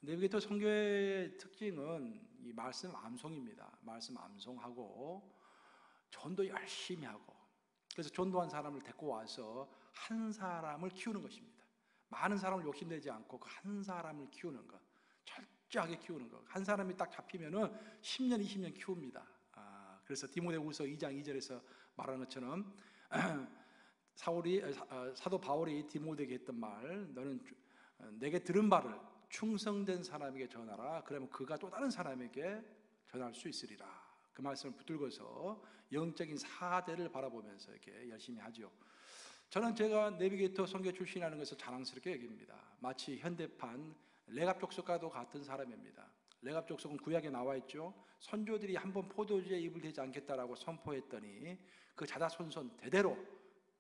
내비게이터 선교의 특징은 이 말씀 암송입니다. 말씀 암송하고 전도 열심히 하고, 그래서 전도한 사람을 데리고 와서 한 사람을 키우는 것입니다. 많은 사람을 욕심내지 않고 그 한 사람을 키우는 것, 철저하게 키우는 것. 한 사람이 딱 잡히면은 10년, 20년 키웁니다. 그래서 디모데후서 2장 2절에서 말하는 것처럼 사도 바울이 디모데에게 했던 말, 너는 내게 들은 바를 충성된 사람에게 전하라. 그러면 그가 또 다른 사람에게 전할 수 있으리라. 그 말씀을 붙들고서 영적인 사대를 바라보면서 이렇게 열심히 하죠. 저는 제가 내비게이터 선교 출신이라는 것을 자랑스럽게 여깁니다. 마치 현대판 레갑 족속과도 같은 사람입니다. 레갑 족속은 구약에 나와 있죠. 선조들이 한번 포도주에 입을 대지 않겠다라고 선포했더니 그 자자손손 대대로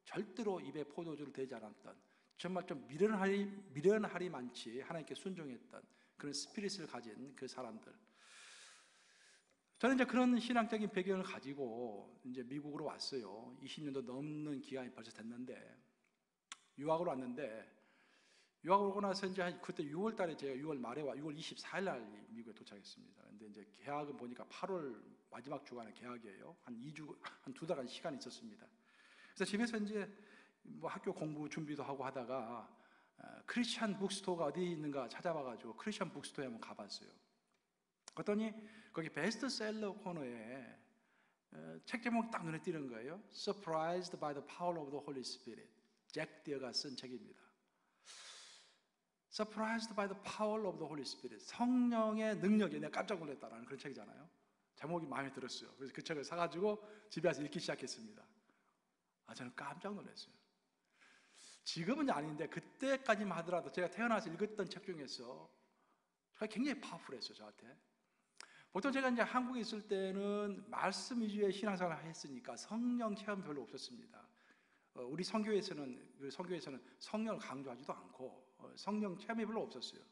절대로 입에 포도주를 대지 않았던, 정말 좀 미련하리 많지 하나님께 순종했던 그런 스피릿을 가진 그 사람들. 저는 이제 그런 신앙적인 배경을 가지고 이제 미국으로 왔어요. 20년도 넘는 기간이 벌써 됐는데, 유학으로 왔는데, 유학을 오고 나서 이제 그때 6월 달에 제가 6월 말에 6월 24일 날 미국에 도착했습니다. 근데 이제 개학은 보니까 8월 마지막 주간에 개학이에요. 한 2주, 한 2달간 시간이 있었습니다. 그래서 집에서 이제 뭐 학교 공부 준비도 하고 하다가 크리스찬 북스토어가 어디 있는가 찾아봐가지고 크리스찬 북스토어에 한번 가봤어요. 그랬더니 거기 베스트셀러 코너에 책 제목이 딱 눈에 띄는 거예요. Surprised by the Power of the Holy Spirit. 잭 디어가 쓴 책입니다. Surprised by the Power of the Holy Spirit. 성령의 능력에 내가 깜짝 놀랐다라는 그런 책이잖아요. 제목이 마음에 들었어요. 그래서 그 책을 사가지고 집에 와서 읽기 시작했습니다. 저는 깜짝 놀랐어요. 지금은 아닌데 그때까지만 하더라도 제가 태어나서 읽었던 책 중에서 굉장히 파워풀했어요, 저한테. 보통 제가 이제 한국에 있을 때는 말씀 위주의 신앙생활을 했으니까 성령 체험 별로 없었습니다. 우리 선교에서는 성령을 강조하지도 않고 성령 체험이 별로 없었어요.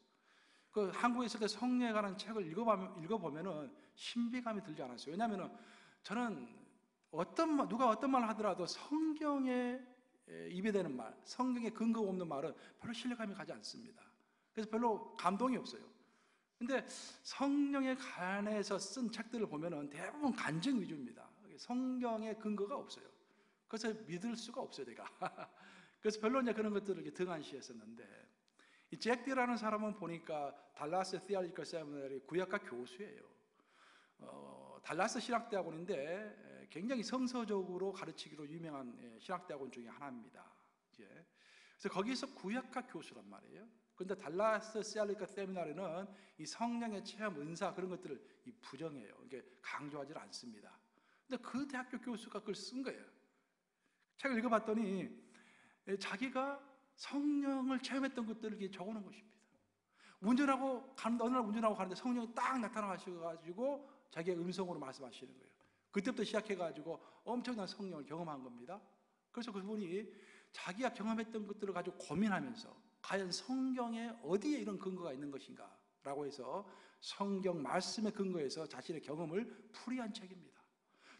그 한국에 있을 때 성령에 관한 책을 읽어보면은 신비감이 들지 않았어요. 왜냐하면은 저는 누가 어떤 말을 하더라도 성경에 입에 대는 말, 성경에 근거 없는 말은 별로 신뢰감이 가지 않습니다. 그래서 별로 감동이 없어요. 근데 성령에 관해서 쓴 책들을 보면은 대부분 간증 위주입니다. 성경에 근거가 없어요. 그래서 믿을 수가 없어요, 제가. 그래서 별로 이제 그런 것들을 등한시했었는데, 이 잭 디라는 사람은 보니까 달라스 티올로지컬 세미나리 구약과 교수예요. 달라스 신학대학원인데 굉장히 성서적으로 가르치기로 유명한 신학대학원 중에 하나입니다. 그래서 거기서 구약과 교수란 말이에요. 그런데 달라스 티올로지컬 세미나리는 이 성령의 체험, 은사 그런 것들을 부정해요. 이게 강조하지 않습니다. 근데 그 대학교 교수가 그걸 쓴 거예요. 책을 읽어봤더니 자기가 성령을 체험했던 것들을 적어놓은 것입니다. 어느 날 운전하고 가는데 성령이 딱 나타나셔가지고 자기의 음성으로 말씀하시는 거예요. 그때부터 시작해가지고 엄청난 성령을 경험한 겁니다. 그래서 그분이 자기가 경험했던 것들을 가지고 고민하면서 과연 성경에 어디에 이런 근거가 있는 것인가 라고 해서 성경 말씀의 근거에서 자신의 경험을 풀이한 책입니다.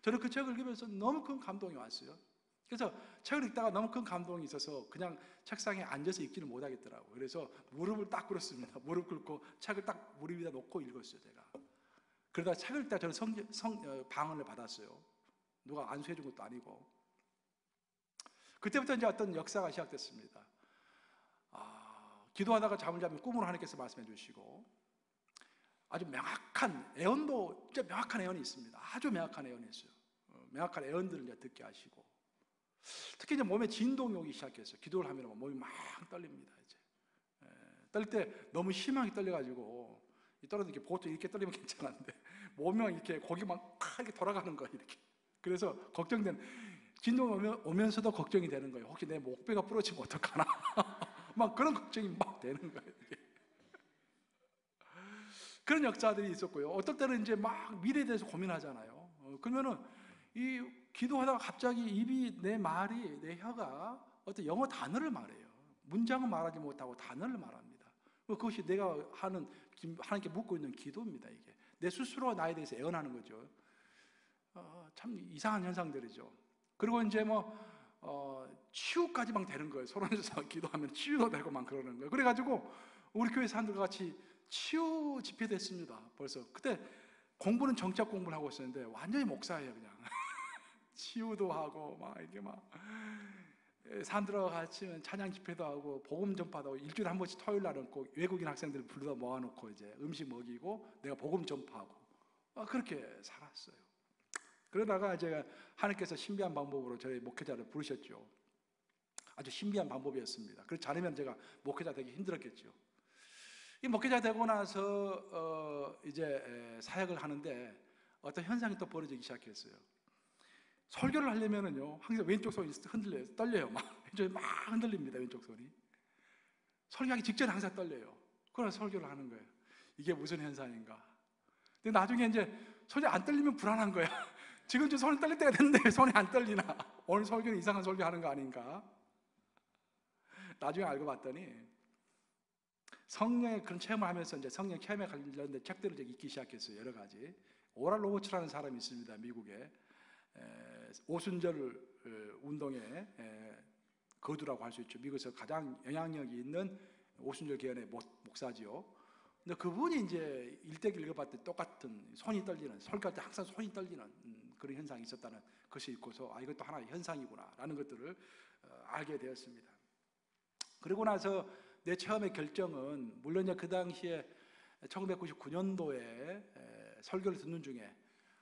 저는 그 책을 읽으면서 너무 큰 감동이 왔어요. 그래서 책을 읽다가 너무 큰 감동이 있어서 그냥 책상에 앉아서 읽지는 못하겠더라고요. 그래서 무릎을 딱 꿇었습니다. 무릎 꿇고 책을 딱 무릎 위에다 놓고 읽었어요, 제가. 그러다가 책을 읽다가 저는 방언을 받았어요. 누가 안수해 준 것도 아니고. 그때부터 이제 어떤 역사가 시작됐습니다. 기도하다가 잠을 자면 꿈으로 하나님께서 말씀해 주시고, 아주 명확한 애언도, 진짜 명확한 애언이 있습니다. 아주 명확한 애언이 있어요. 명확한 애언들을 이제 듣게 하시고, 특히 이제 몸에 진동이 오기 시작했어요. 기도를 하면 몸이 막 떨립니다. 이제 떨릴 때 너무 심하게 떨려가지고, 떨어도 보통 이렇게 떨리면 괜찮은데 몸이 이렇게 고기만 팍 이렇게 돌아가는 거예요. 이렇게. 그래서 진동이 오면서도 걱정이 되는 거예요. 혹시 내 목배가 부러지면 어떡하나? 막 그런 걱정이 막 되는 거예요. 이게. 그런 역사들이 있었고요. 어떨 때는 이제 막 미래에 대해서 고민하잖아요. 그러면은 이 기도하다가 갑자기 내 혀가 어떤 영어 단어를 말해요. 문장은 말하지 못하고 단어를 말합니다. 그것이 내가 하나님께 묻고 있는 기도입니다. 이게 내 스스로가 나에 대해서 애언하는 거죠. 참 이상한 현상들이죠. 그리고 이제 치유까지 막 되는 거예요. 서론에서 기도하면 치유도 되고 막 그러는 거예요. 그래가지고 우리 교회 사람들과 같이 치유 집회도 했습니다. 벌써 그때 공부는 정치학 공부를 하고 있었는데 완전히 목사예요. 그냥 치유도 하고 막 이게 막 사람들하고 같이 찬양 집회도 하고 복음 전파도 하고 일주일에 한 번씩 토요일 날은 꼭 외국인 학생들 불러다 모아놓고 이제 음식 먹이고 내가 복음 전파하고 그렇게 살았어요. 그러다가 이제 하나님께서 신비한 방법으로 저희 목회자를 부르셨죠. 아주 신비한 방법이었습니다. 그렇지 않으면 제가 목회자 되기 힘들었겠죠. 이 목회자 되고 나서 이제 사역을 하는데 어떤 현상이 또 벌어지기 시작했어요. 설교를 하려면은요, 항상 왼쪽 손이 흔들려요. 떨려요. 막 왼쪽이 막 흔들립니다. 왼쪽 손이. 설교하기 직전에 항상 떨려요. 그러나 설교를 하는 거예요. 이게 무슨 현상인가? 근데 나중에 이제 손이 안 떨리면 불안한 거야. 지금 좀 손이 떨릴 때가 됐는데 왜 손이 안 떨리나? 오늘 설교는 이상한 설교 하는 거 아닌가? 나중에 알고 봤더니 성령의 그런 체험을 하면서 이제 성령 체험에 관련된 책들을 이제 읽기 시작했어요. 여러 가지. 오랄 로버츠라는 사람이 있습니다. 미국에. 오순절 운동의 거두라고 할 수 있죠. 미국에서 가장 영향력이 있는 오순절 개헌의 목사지요. 근데 그분이 이제 일대기를 읽어봤을 때 똑같은 손이 떨리는, 설교할 때 항상 손이 떨리는 그런 현상이 있었다는 것이 있고서 이것도 하나의 현상이구나 라는 것들을 알게 되었습니다. 그리고 나서 내 처음의 결정은 물론 이제 그 당시에 1999년도에 설교를 듣는 중에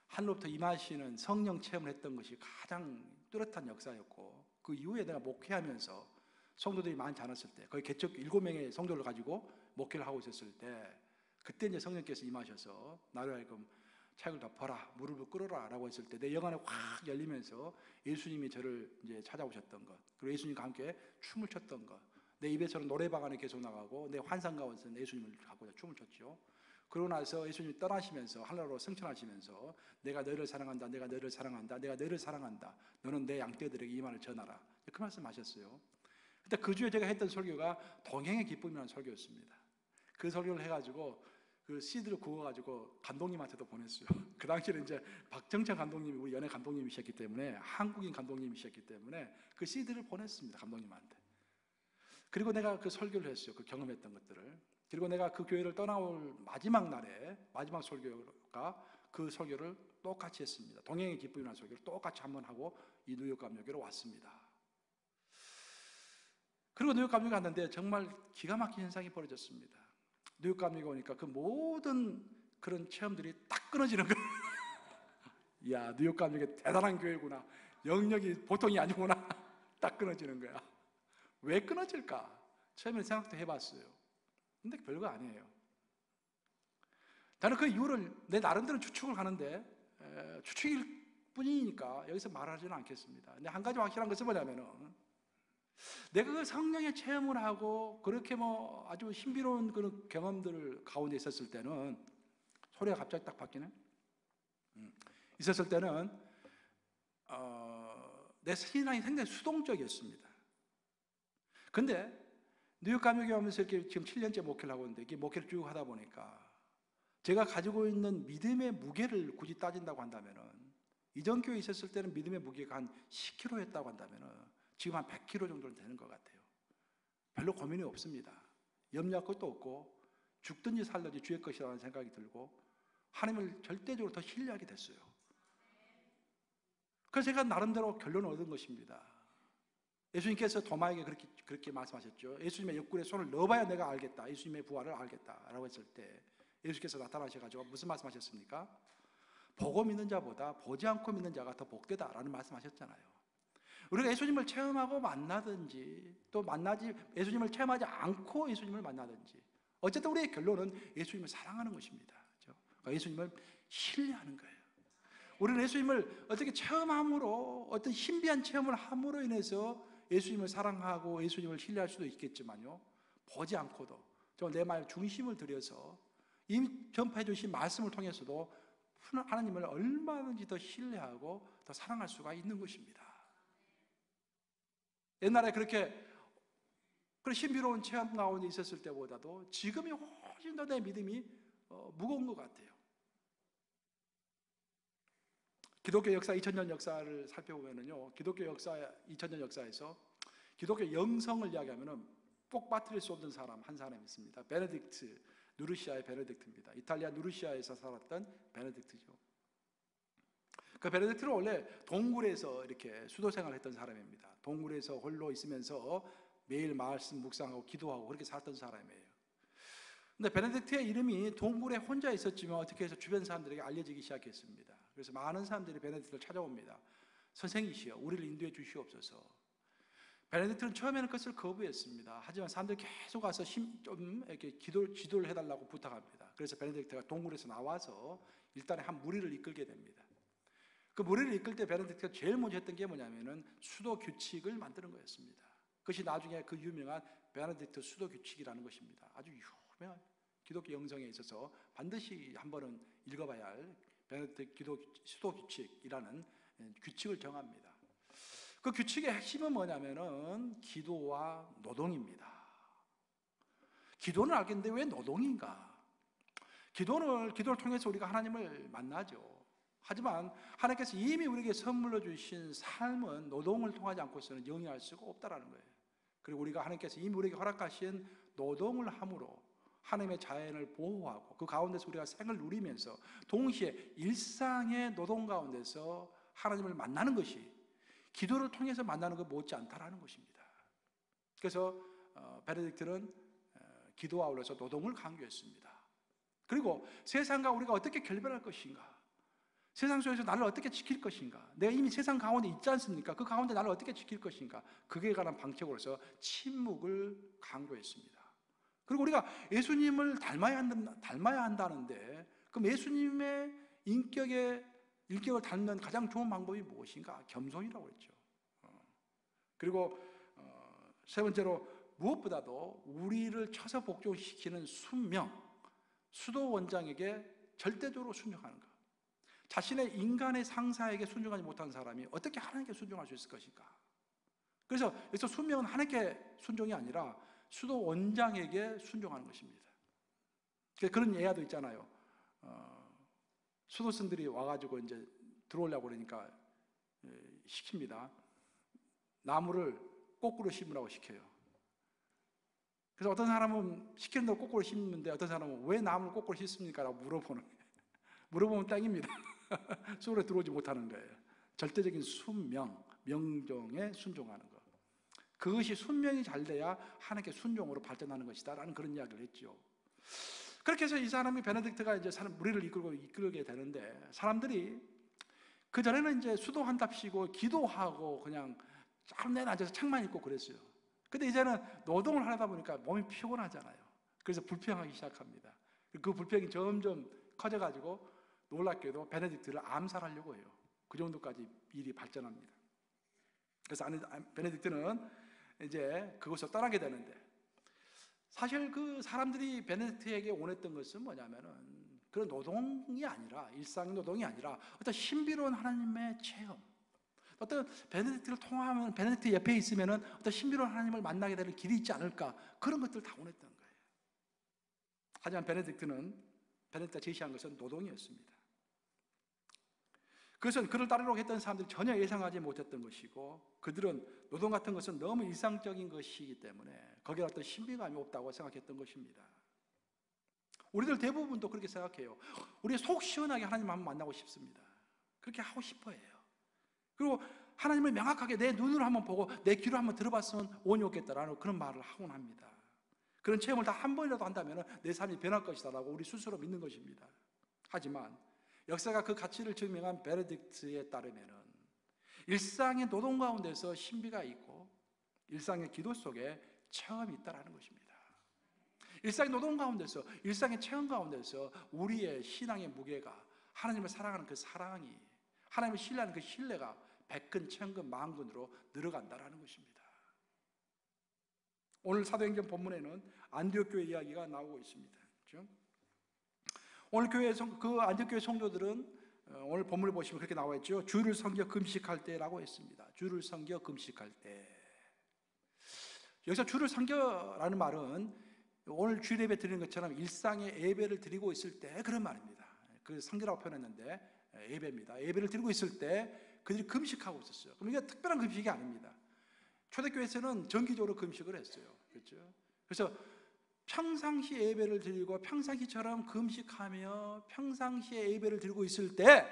하늘로부터 임하시는 성령 체험을 했던 것이 가장 뚜렷한 역사였고, 그 이후에 내가 목회하면서 성도들이 많지 않았을 때, 거의 개척 7명의 성도를 가지고 목회를 하고 있었을 때, 그때 이제 성령께서 임하셔서 나를 하여금 책을 덮어라, 무릎을 꿇어라 라고 했을 때 내 영안이 확 열리면서 예수님이 저를 이제 찾아오셨던 것, 그리고 예수님과 함께 춤을 췄던 것, 내 입에서는 노래방 안에 계속 나가고 내 환상 가운데서 예수님을 갖고 춤을 췄죠. 그러고 나서 예수님이 떠나시면서 하늘로 승천하시면서 내가 너희를 사랑한다, 내가 너희를 사랑한다, 내가 너희를 사랑한다, 너는 내 양떼들에게 이 말을 전하라, 그 말씀 하셨어요. 근데 그 주에 제가 했던 설교가 동행의 기쁨이라는 설교였습니다. 그 설교를 해가지고 그 CD를 구워가지고 감독님한테도 보냈어요. 그 당시에는 이제 박정찬 감독님이 우리 연예 감독님이셨기 때문에, 한국인 감독님이셨기 때문에 그 CD를 보냈습니다. 감독님한테. 그리고 내가 그 설교를 했어요. 그 경험했던 것들을. 그리고 내가 그 교회를 떠나올 마지막 날에 마지막 설교가 그 설교를 똑같이 했습니다. 동행의 기쁨이라는 설교를 똑같이 한번 하고 이 뉴욕 감독교로 왔습니다. 그리고 뉴욕 감독에 갔는데 정말 기가 막힌 현상이 벌어졌습니다. 뉴욕 감독에 오니까 그 모든 그런 체험들이 딱 끊어지는 거예요. 이야, 뉴욕 감독이 대단한 교회구나. 영역이 보통이 아니구나. 딱 끊어지는 거야. 왜 끊어질까? 처음에 생각도 해봤어요. 근데 별거 아니에요. 나는 그 이유를 내 나름대로 추측을 하는데 추측일 뿐이니까 여기서 말하지는 않겠습니다. 근데 한 가지 확실한 것은 뭐냐면은, 내가 그 성령의 체험을 하고 그렇게 뭐 아주 신비로운 그런 경험들 가운데 있었을 때는, 소리가 갑자기 딱 바뀌네. 있었을 때는 내 신앙이 상당히 수동적이었습니다. 근데 뉴욕 감독에 오면서 이렇게 지금 7년째 목회를 하고 있는데, 이게 목회를 쭉 하다 보니까 제가 가지고 있는 믿음의 무게를 굳이 따진다고 한다면은, 이전 교회에 있었을 때는 믿음의 무게가 한 10kg였다고 한다면은 지금 한 100kg 정도는 되는 것 같아요. 별로 고민이 없습니다. 염려할 것도 없고 죽든지 살든지 주의 것이라는 생각이 들고 하나님을 절대적으로 더 신뢰하게 됐어요. 그래서 제가 나름대로 결론을 얻은 것입니다. 예수님께서 도마에게 그렇게 말씀하셨죠. 예수님의 옆구리에 손을 넣어봐야 내가 알겠다, 예수님의 부활을 알겠다 라고 했을 때 예수께서 나타나셔가지고 무슨 말씀하셨습니까? 보고 믿는 자보다 보지 않고 믿는 자가 더 복되다 라는 말씀하셨잖아요. 우리가 예수님을 체험하고 만나든지 또 예수님을 체험하지 않고 예수님을 만나든지, 어쨌든 우리의 결론은 예수님을 사랑하는 것입니다. 그렇죠? 그러니까 예수님을 신뢰하는 거예요. 우리는 예수님을 어떻게 체험함으로, 어떤 신비한 체험을 함으로 인해서 예수님을 사랑하고 예수님을 신뢰할 수도 있겠지만요, 보지 않고도 내 말 중심을 들여서 이미 전파해 주신 말씀을 통해서도 하나님을 얼마든지 더 신뢰하고 더 사랑할 수가 있는 것입니다. 옛날에 그렇게 그런 신비로운 체험 가운데 있었을 때보다도 지금이 훨씬 더 내 믿음이 무거운 것 같아요. 기독교 역사 2000년 역사를 살펴보면요, 기독교 역사 2000년 역사에서 기독교 영성을 이야기하면은 꼭 빠뜨릴 수 없는 사람 한 사람이 있습니다. 베네딕트 누르시아의 베네딕트입니다. 이탈리아 누르시아에서 살았던 베네딕트죠. 그 베네딕트는 원래 동굴에서 이렇게 수도 생활을 했던 사람입니다. 동굴에서 홀로 있으면서 매일 말씀 묵상하고 기도하고 그렇게 살았던 사람이에요. 근데 베네딕트의 이름이 동굴에 혼자 있었지만 어떻게 해서 주변 사람들에게 알려지기 시작했습니다. 그래서 많은 사람들이 베네딕트를 찾아옵니다. 선생이시여, 우리를 인도해 주시옵소서. 베네딕트는 처음에는 그것을 거부했습니다. 하지만 사람들이 계속 와서 좀 이렇게 지도를 해달라고 부탁합니다. 그래서 베네딕트가 동굴에서 나와서 일단은 한 무리를 이끌게 됩니다. 그 무리를 이끌 때 베네딕트가 제일 먼저 했던 게 뭐냐면은 수도 규칙을 만드는 거였습니다. 그것이 나중에 그 유명한 베네딕트 수도 규칙이라는 것입니다. 아주 유명한 기독교 영성에 있어서 반드시 한 번은 읽어봐야 할 베네딕트 수도 규칙이라는 규칙을 정합니다. 그 규칙의 핵심은 뭐냐면은 기도와 노동입니다. 기도는 알겠는데 왜 노동인가? 기도를 통해서 우리가 하나님을 만나죠. 하지만 하나님께서 이미 우리에게 선물로 주신 삶은 노동을 통하지 않고서는 영위할 수가 없다라는 거예요. 그리고 우리가 하나님께서 이미 우리에게 허락하신 노동을 함으로 하나님의 자연을 보호하고 그 가운데서 우리가 생을 누리면서 동시에 일상의 노동 가운데서 하나님을 만나는 것이 기도를 통해서 만나는 것 못지 않다라는 것입니다. 그래서 베네딕트는 기도와 아울러서 노동을 강조했습니다. 그리고 세상과 우리가 어떻게 결별할 것인가? 세상 속에서 나를 어떻게 지킬 것인가? 내가 이미 세상 가운데 있지 않습니까? 그 가운데 나를 어떻게 지킬 것인가? 그에 관한 방책으로서 침묵을 강조했습니다. 그리고 우리가 예수님을 닮아야 한다는데 그럼 예수님의 인격을 닮는 가장 좋은 방법이 무엇인가? 겸손이라고 했죠. 그리고 세 번째로 무엇보다도 우리를 쳐서 복종시키는 순명, 수도 원장에게 절대적으로 순종하는 것. 자신의 인간의 상사에게 순종하지 못한 사람이 어떻게 하나님께 순종할 수 있을 것인가? 그래서 여기서 순명은 하나님께 순종이 아니라 수도 원장에게 순종하는 것입니다. 그런 예화도 있잖아요. 수도승들이 와가지고 이제 들어오려고 그러니까 시킵니다. 나무를 거꾸로 심으라고 시켜요. 그래서 어떤 사람은 시키는 대로 거꾸로 심는데 어떤 사람은 왜 나무를 거꾸로 심습니까? 라고 물어보는 거예요. 물어보면 땡입니다. 수도에 들어오지 못하는 거예요. 절대적인 순명, 명종에 순종하는 것. 그것이 순명이 잘 돼야 하나님께 순종으로 발전하는 것이다 라는 그런 이야기를 했죠. 그렇게 해서 이 사람이 베네딕트가 이제 무리를 이끌게 되는데 사람들이 그전에는 이제 수도한답시고 기도하고 그냥 짬내 앉아서 책만 읽고 그랬어요. 근데 이제는 노동을 하다 보니까 몸이 피곤하잖아요. 그래서 불평하기 시작합니다. 그 불평이 점점 커져가지고 놀랍게도 베네딕트를 암살하려고 해요. 그 정도까지 일이 발전합니다. 그래서 베네딕트는 이제 그곳을 떠나게 되는데 사실 그 사람들이 베네딕트에게 원했던 것은 뭐냐면은 그런 노동이 아니라 일상 노동이 아니라 어떤 신비로운 하나님의 체험, 어떤 베네딕트를 통하면 베네딕트 옆에 있으면은 어떤 신비로운 하나님을 만나게 되는 길이 있지 않을까 그런 것들을 다 원했던 거예요. 하지만 베네딕트가 제시한 것은 노동이었습니다. 그것은 그를 따르려고 했던 사람들이 전혀 예상하지 못했던 것이고 그들은 노동 같은 것은 너무 일상적인 것이기 때문에 거기에 어떤 신비감이 없다고 생각했던 것입니다. 우리들 대부분도 그렇게 생각해요. 우리 속 시원하게 하나님 한번 만나고 싶습니다. 그렇게 하고 싶어 해요. 그리고 하나님을 명확하게 내 눈으로 한번 보고 내 귀로 한번 들어봤으면 온이 없겠다라는 그런 말을 하곤 합니다. 그런 체험을 다 한 번이라도 한다면 내 삶이 변할 것이다 라고 우리 스스로 믿는 것입니다. 하지만 역사가 그 가치를 증명한 베네딕트에 따르면 일상의 노동 가운데서 신비가 있고 일상의 기도 속에 체험이 있다는 것입니다. 일상의 노동 가운데서 일상의 체험 가운데서 우리의 신앙의 무게가 하나님을 사랑하는 그 사랑이 하나님을 신뢰하는 그 신뢰가 백근, 천근, 만근으로 늘어간다는 것입니다. 오늘 사도행전 본문에는 안디옥 교회 이야기가 나오고 있습니다. 그렇죠? 오늘 그 안디옥 교회 성도들은 오늘 본문을 보시면 그렇게 나와 있죠. 주를 섬겨 금식할 때라고 했습니다. 주를 섬겨 금식할 때. 여기서 주를 섬겨라는 말은 오늘 주일 예배 드리는 것처럼 일상의 예배를 드리고 있을 때 그런 말입니다. 그 섬기라고 표현했는데 예배입니다. 예배를 드리고 있을 때 그들이 금식하고 있었어요. 그럼 이게 특별한 금식이 아닙니다. 초대교회에서는 정기적으로 금식을 했어요. 그렇죠? 그래서 평상시 예배를 드리고 평상시처럼 금식하며 평상시에 예배를 드리고 있을 때,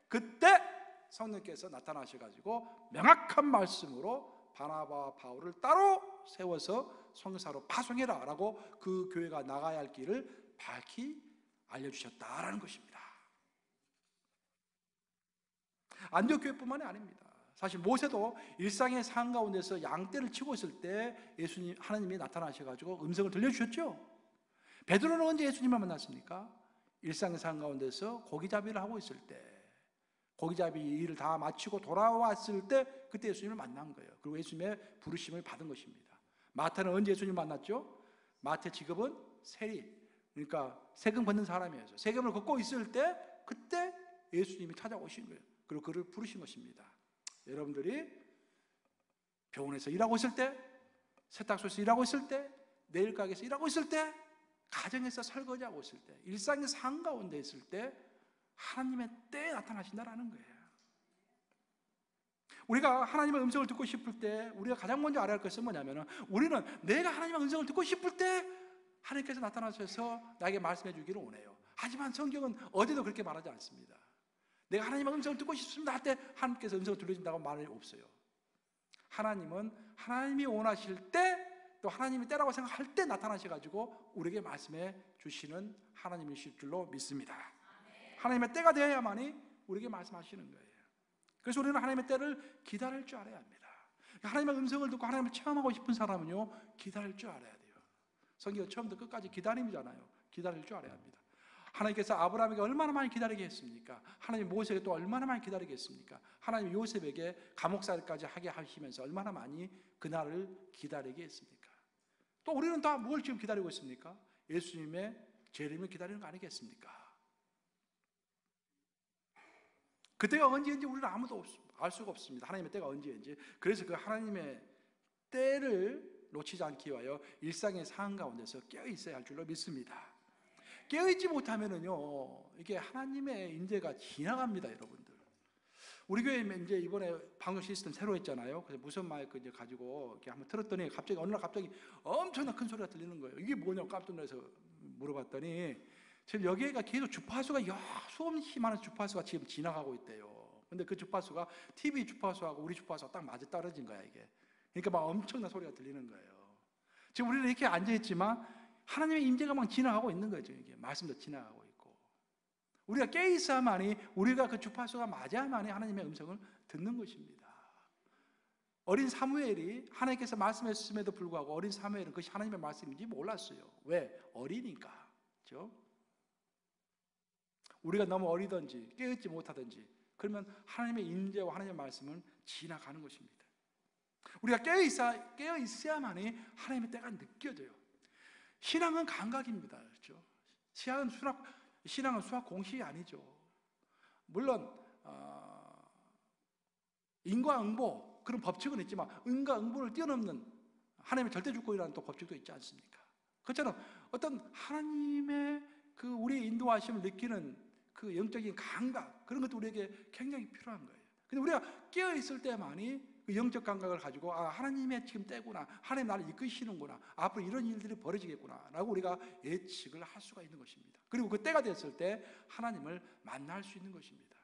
그때 성령께서 나타나셔가지고 명확한 말씀으로 바나바와 바울을 따로 세워서 성사로 파송해라 라고 그 교회가 나가야 할 길을 밝히 알려주셨다라는 것입니다. 안디옥 교회뿐만이 아닙니다. 사실 모세도 일상의 삶 가운데서 양떼를 치고 있을 때 하나님이 나타나셔가지고 음성을 들려주셨죠. 베드로는 언제 예수님을 만났습니까? 일상의 삶 가운데서 고기잡이를 하고 있을 때, 고기잡이 일을 다 마치고 돌아왔을 때 그때 예수님을 만난 거예요. 그리고 예수님의 부르심을 받은 것입니다. 마태는 언제 예수님을 만났죠? 마태 직업은 세리, 그러니까 세금 걷는 사람이어서 세금을 걷고 있을 때 그때 예수님이 찾아오신 거예요. 그리고 그를 부르신 것입니다. 여러분들이 병원에서 일하고 있을 때, 세탁소에서 일하고 있을 때, 내일 가게에서 일하고 있을 때, 가정에서 설거지하고 있을 때, 일상의 삶 가운데 있을 때 하나님의 때에 나타나신다라는 거예요. 우리가 하나님의 음성을 듣고 싶을 때 우리가 가장 먼저 알아야 할 것은 뭐냐면, 우리는 내가 하나님의 음성을 듣고 싶을 때 하나님께서 나타나셔서 나에게 말씀해 주기를 원해요. 하지만 성경은 어디도 그렇게 말하지 않습니다. 내가 하나님의 음성을 듣고 싶습니다 할 때 하나님께서 음성을 들려준다고 말이 없어요. 하나님은 하나님이 원하실 때, 또 하나님이 때라고 생각할 때 나타나셔가지고 우리에게 말씀해 주시는 하나님이실 줄로 믿습니다. 하나님의 때가 되어야만이 우리에게 말씀하시는 거예요. 그래서 우리는 하나님의 때를 기다릴 줄 알아야 합니다. 하나님의 음성을 듣고 하나님을 체험하고 싶은 사람은요, 기다릴 줄 알아야 돼요. 성경 처음부터 끝까지 기다림이잖아요. 기다릴 줄 알아야 합니다. 하나님께서 아브라함에게 얼마나 많이 기다리게 했습니까? 하나님 모세에게 또 얼마나 많이 기다리게 했습니까? 하나님 요셉에게 감옥살이까지 하게 하시면서 얼마나 많이 그날을 기다리게 했습니까? 또 우리는 다 뭘 지금 기다리고 있습니까? 예수님의 재림을 기다리는 거 아니겠습니까? 그때가 언제인지 우리는 아무도 알 수가 없습니다. 하나님의 때가 언제인지. 그래서 그 하나님의 때를 놓치지 않기 위하여 일상의 상황 가운데서 깨어 있어야 할 줄로 믿습니다. 깨어있지 못하면은요, 이게 하나님의 인재가 지나갑니다, 여러분들. 우리 교회 이제 이번에 방송 시스템 새로 했잖아요. 그래서 무선 마이크 이제 가지고 이렇게 한번 틀었더니 갑자기 어느 날 갑자기 엄청난 큰 소리가 들리는 거예요. 이게 뭐냐고 깜짝 놀라서 물어봤더니 지금 여기가 계속 주파수가 수없이 많은 주파수가 지금 지나가고 있대요. 근데 그 주파수가 TV 주파수하고 우리 주파수가 딱 맞아 떨어진 거야, 이게. 그러니까 막 엄청난 소리가 들리는 거예요. 지금 우리는 이렇게 앉아있지만 하나님의 임재가 막 지나가고 있는 거죠. 이게 말씀도 지나가고 있고, 우리가 깨어 있어야만이, 우리가 그 주파수가 맞아야만이 하나님의 음성을 듣는 것입니다. 어린 사무엘이 하나님께서 말씀했음에도 불구하고 어린 사무엘은 그것이 하나님의 말씀인지 몰랐어요. 왜? 어리니까. 그렇죠? 우리가 너무 어리든지 깨어있지 못하든지 그러면 하나님의 임재와 하나님의 말씀은 지나가는 것입니다. 우리가 깨어 있어야만이 하나님의 때가 느껴져요. 신앙은 감각입니다. 그렇죠? 신앙은 수학 공식이 아니죠. 물론 인과응보 그런 법칙은 있지만 인과 응보를 뛰어넘는 하나님의 절대주권이라는 또 법칙도 있지 않습니까? 그처럼 어떤 하나님의 그 우리의 인도하심을 느끼는 그 영적인 감각, 그런 것도 우리에게 굉장히 필요한 거예요. 근데 우리가 깨어 있을 때만이 그 영적 감각을 가지고 하나님의 지금 때구나, 하나님 나를 이끄시는구나, 앞으로 이런 일들이 벌어지겠구나 라고 우리가 예측을 할 수가 있는 것입니다. 그리고 그 때가 됐을 때 하나님을 만날 수 있는 것입니다.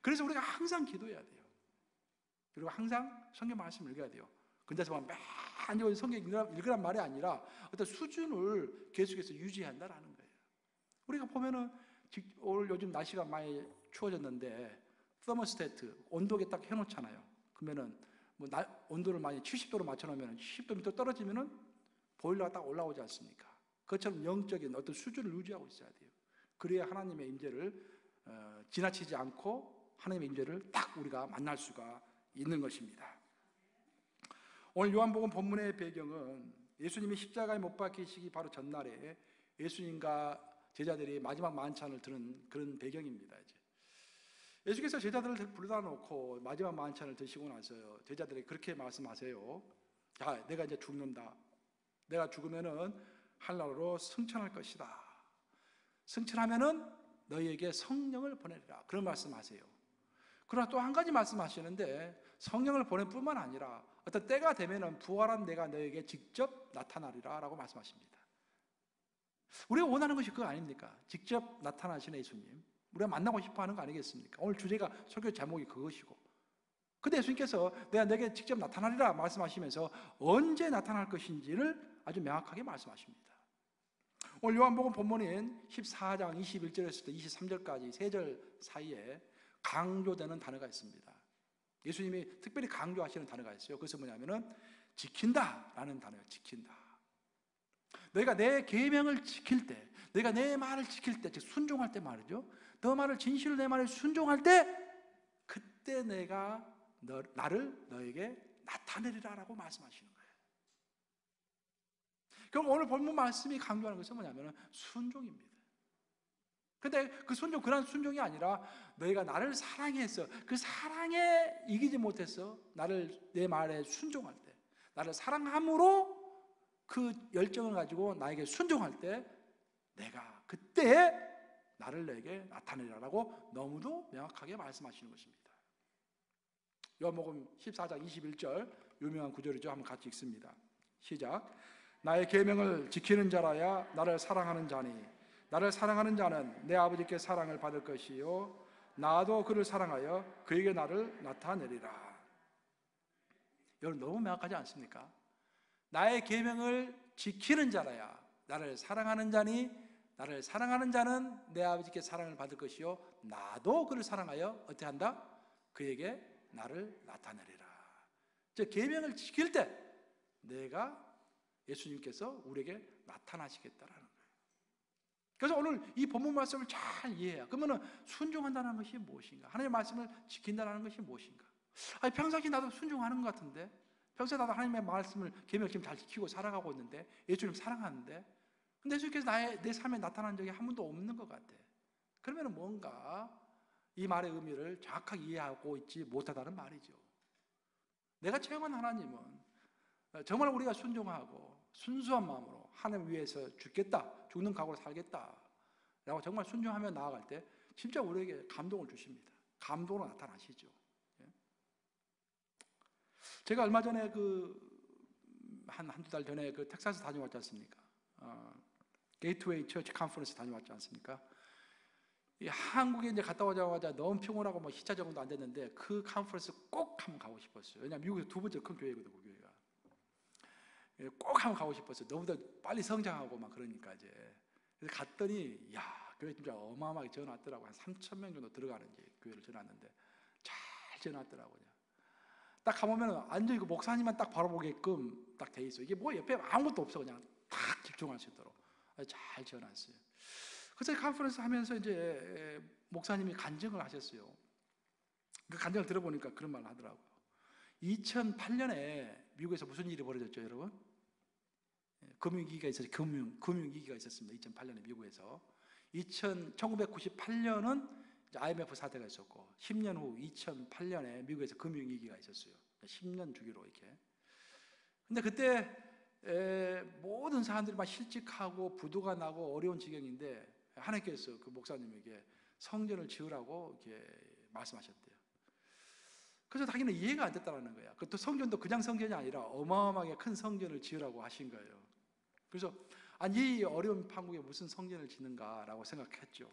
그래서 우리가 항상 기도해야 돼요. 그리고 항상 성경 말씀을 읽어야 돼요. 근데서 매일 성경 읽으란 말이 아니라 어떤 수준을 계속해서 유지한다라는 거예요. 우리가 보면은 오늘 요즘 날씨가 많이 추워졌는데 서머스태트 온도계 딱 해놓잖아요. 그러면은 온도를 많이 70도로 맞춰놓으면 10도 밑으로 떨어지면은 보일러가 딱 올라오지 않습니까? 그것처럼 영적인 어떤 수준을 유지하고 있어야 돼요. 그래야 하나님의 임재를 지나치지 않고 하나님의 임재를 딱 우리가 만날 수가 있는 것입니다. 오늘 요한복음 본문의 배경은 예수님이 십자가에 못 박히시기 바로 전날에 예수님과 제자들이 마지막 만찬을 드는 그런 배경입니다. 이제 예수께서 제자들을 불러다 놓고 마지막 만찬을 드시고 나서 제자들이 그렇게 말씀하세요. 자, 내가 이제 죽는다. 내가 죽으면은 하늘나라로 승천할 것이다. 승천하면은 너희에게 성령을 보내리라. 그런 말씀하세요. 그러나 또 한 가지 말씀하시는데, 성령을 보낼 뿐만 아니라 어떤 때가 되면은 부활한 내가 너에게 직접 나타나리라 라고 말씀하십니다. 우리가 원하는 것이 그거 아닙니까? 직접 나타나시는 예수님, 우리가 만나고 싶어 하는 거 아니겠습니까? 오늘 주제가, 설교 제목이 그것이고, 근데 예수님께서 내가 내게 직접 나타나리라 말씀하시면서 언제 나타날 것인지를 아주 명확하게 말씀하십니다. 오늘 요한복음 본문인 14장 21절에서 23절까지 3절 사이에 강조되는 단어가 있습니다. 예수님이 특별히 강조하시는 단어가 있어요. 그것은 뭐냐면은 지킨다라는 단어예요. 지킨다. 너희가 내 계명을 지킬 때, 너희가 내 말을 지킬 때, 즉 순종할 때 말이죠. 너 말을 진실로 내 말을 순종할 때, 그때 내가 나를 너에게 나타내리라라고 말씀하시는 거예요. 그럼 오늘 본문 말씀이 강조하는 것은 뭐냐면 순종입니다. 근데 그 순종, 그런 순종이 아니라 너희가 나를 사랑해서 그 사랑에 이기지 못해서 나를 내 말에 순종할 때, 나를 사랑함으로 그 열정을 가지고 나에게 순종할 때 내가 그때 나를 너에게 나타내라라고 너무도 명확하게 말씀하시는 것입니다. 요한복음 14장 21절 유명한 구절이죠. 한번 같이 읽습니다. 시작. 나의 계명을 지키는 자라야 나를 사랑하는 자니 나를 사랑하는 자는 내 아버지께 사랑을 받을 것이요 나도 그를 사랑하여 그에게 나를 나타내리라. 여러분 너무 명확하지 않습니까? 나의 계명을 지키는 자라야 나를 사랑하는 자니 나를 사랑하는 자는 내 아버지께 사랑을 받을 것이요 나도 그를 사랑하여 어떻게 한다? 그에게 나를 나타내리라. 즉 계명을 지킬 때 내가 예수님께서 우리에게 나타나시겠다라는 거예요. 그래서 오늘 이 본문 말씀을 잘 이해해야. 그러면 순종한다는 것이 무엇인가? 하나님의 말씀을 지킨다는 것이 무엇인가? 아니, 평상시 나도 순종하는 것 같은데, 평소에 나도 하나님의 말씀을 계명 지금 잘 지키고 살아가고 있는데, 예수님 사랑하는데, 근데 예수님께서 내 삶에 나타난 적이 한 번도 없는 것 같아. 그러면 뭔가 이 말의 의미를 정확하게 이해하고 있지 못하다는 말이죠. 내가 체험한 하나님은 정말 우리가 순종하고 순수한 마음으로 하나님 위해서 죽겠다, 죽는 각오로 살겠다 라고 정말 순종하며 나아갈 때 진짜 우리에게 감동을 주십니다. 감동으로 나타나시죠. 제가 얼마 전에 한두 달 전에 텍사스 다녀왔지 않습니까? 게이트웨이 처치 컨퍼런스 다녀왔지 않습니까? 한국에 이제 갔다 오자마자 너무 피곤하고 뭐 시차 적응도 안 됐는데 그 컨퍼런스 꼭 한번 가고 싶었어요. 왜냐하면 미국에서 두 번째 큰 교회거든요, 그 교회가. 꼭 한번 가고 싶었어요. 너무 더 빨리 성장하고 막 그러니까 이제. 그래서 갔더니 야, 교회 진짜 어마어마하게 전화왔더라고요. 한 3,000명 정도 들어가는 교회를 전화왔는데 잘 전화왔더라고요. 딱 가보면 완전히 그 목사님만 딱 바로 보게끔 딱 돼 있어요. 이게 뭐 옆에 아무것도 없어. 그냥 딱 집중할 수 있도록 잘 지어놨어요. 그래서 컨퍼런스 하면서 이제 목사님이 간증을 하셨어요. 그 간증을 들어보니까 그런 말을 하더라고요. 2008년에 미국에서 무슨 일이 벌어졌죠, 여러분? 금융위기가 있었어요. 금융위기가 있었습니다. 2008년에 미국에서. 1998년은 IMF 사태가 있었고 10년 후 2008년에 미국에서 금융위기가 있었어요. 10년 주기로 이렇게. 근데 그때 모든 사람들이 막 실직하고 부도가 나고 어려운 지경인데 하나님께서 그 목사님에게 성전을 지으라고 이렇게 말씀하셨대요. 그래서 자기는 이해가 안 됐다는 거야. 그것도 성전도 그냥 성전이 아니라 어마어마하게 큰 성전을 지으라고 하신 거예요. 그래서 아니 이 어려운 판국에 무슨 성전을 짓는가라고 생각했죠.